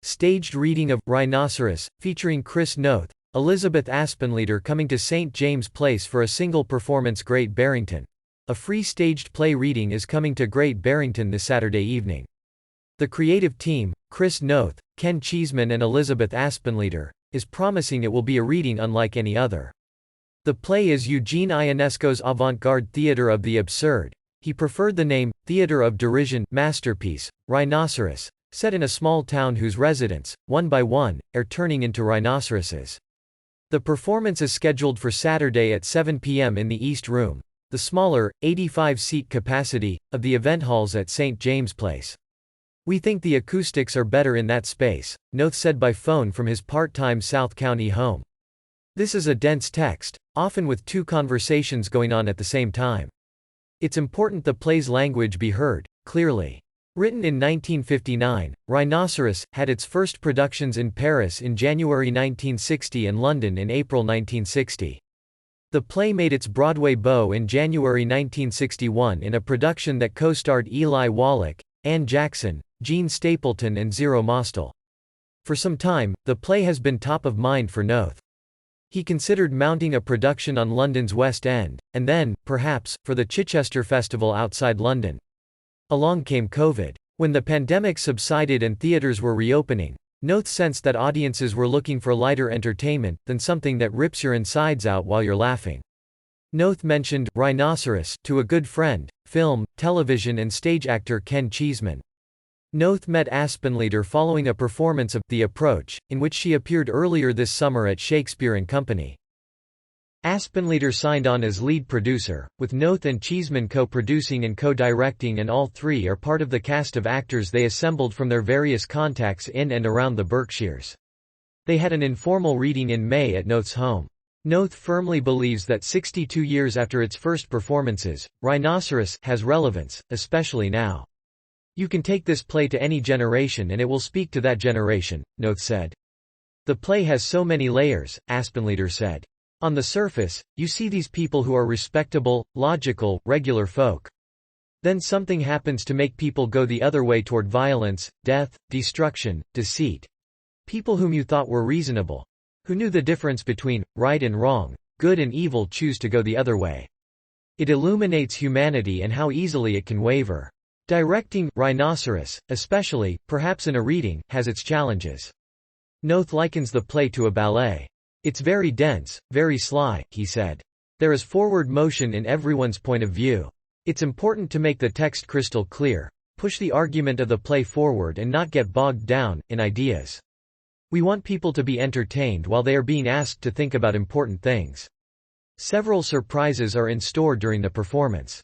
Staged reading of Rhinoceros, featuring Chris Noth, Elizabeth Aspenlieder coming to St. James Place for a single performance. Great Barrington. A free staged play reading is coming to Great Barrington this Saturday evening. The creative team, Chris Noth, Ken Cheeseman and Elizabeth Aspenlieder, is promising it will be a reading unlike any other. The play is Eugene Ionesco's avant-garde theater of the absurd. He preferred the name, Theater of Derision, masterpiece, Rhinoceros, set in a small town whose residents, one by one, are turning into rhinoceroses. The performance is scheduled for Saturday at 7 p.m. in the East Room, the smaller, 85-seat capacity, of the event halls at St. James Place. "We think the acoustics are better in that space," Noth said by phone from his part-time South County home. "This is a dense text, often with two conversations going on at the same time. It's important the play's language be heard, clearly." Written in 1959, Rhinoceros had its first productions in Paris in January 1960 and London in April 1960. The play made its Broadway beau in January 1961 in a production that co-starred Eli Wallach, Ann Jackson, Gene Stapleton and Zero Mostel. For some time, the play has been top of mind for Noth. He considered mounting a production on London's West End, and then, perhaps, for the Chichester Festival outside London. Along came COVID. When the pandemic subsided and theaters were reopening, Noth sensed that audiences were looking for lighter entertainment than something that rips your insides out while you're laughing. Noth mentioned Rhinoceros to a good friend, film, television and stage actor Ken Cheeseman. Noth met Aspenlieder following a performance of The Approach, in which she appeared earlier this summer at Shakespeare & Company. Aspenlieder signed on as lead producer, with Noth and Cheeseman co-producing and co-directing, and all three are part of the cast of actors they assembled from their various contacts in and around the Berkshires. They had an informal reading in May at Noth's home. Noth firmly believes that 62 years after its first performances, Rhinoceros has relevance, especially now. "You can take this play to any generation and it will speak to that generation," Noth said. "The play has so many layers," Aspenlieder said. "On the surface, you see these people who are respectable, logical, regular folk. Then something happens to make people go the other way toward violence, death, destruction, deceit. People whom you thought were reasonable, who knew the difference between right and wrong, good and evil, choose to go the other way. It illuminates humanity and how easily it can waver." Directing Rhinoceros, especially, perhaps in a reading, has its challenges. Noth likens the play to a ballet. "It's very dense, very sly," he said. "There is forward motion in everyone's point of view. It's important to make the text crystal clear, push the argument of the play forward and not get bogged down in ideas. We want people to be entertained while they are being asked to think about important things. Several surprises are in store during the performance."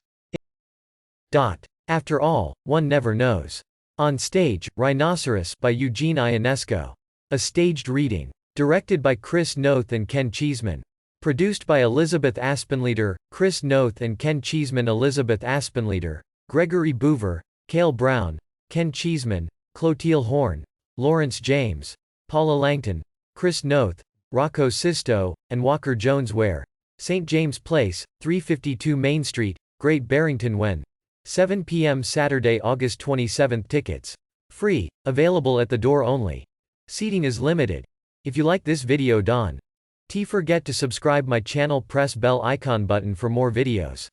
After all, one never knows. On Stage, Rhinoceros by Eugene Ionesco. A staged reading. Directed by Chris Noth and Ken Cheeseman. Produced by Elizabeth Aspenlieder, Chris Noth and Ken Cheeseman. Elizabeth Aspenlieder, Gregory Boover, Cale Brown, Ken Cheeseman, Clotilde Horn, Lawrence James, Paula Langton, Chris Noth, Rocco Sisto, and Walker Jones. Where? St. James Place, 352 Main Street, Great Barrington. When? 7 p.m. Saturday, August 27. Tickets. Free, available at the door only. Seating is limited. If you like this video, don't forget to subscribe my channel, press bell icon button for more videos.